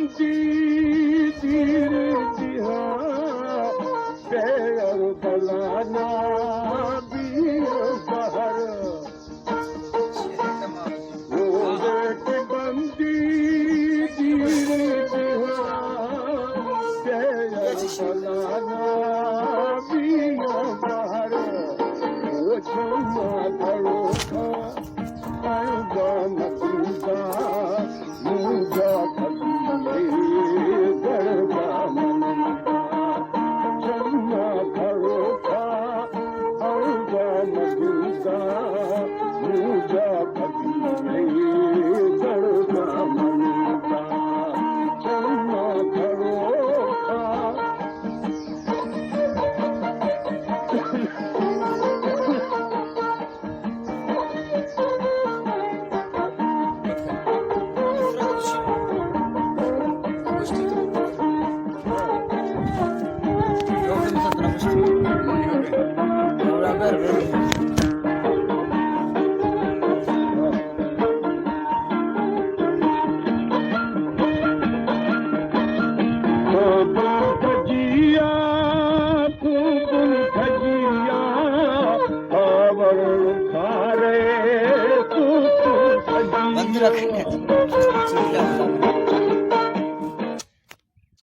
बंदी दीर दिया पैर बलाना भी बाहर के बंदी दीर दिया पैर बलाना भी बाहर वो छुआ करो बंद रखेंगे।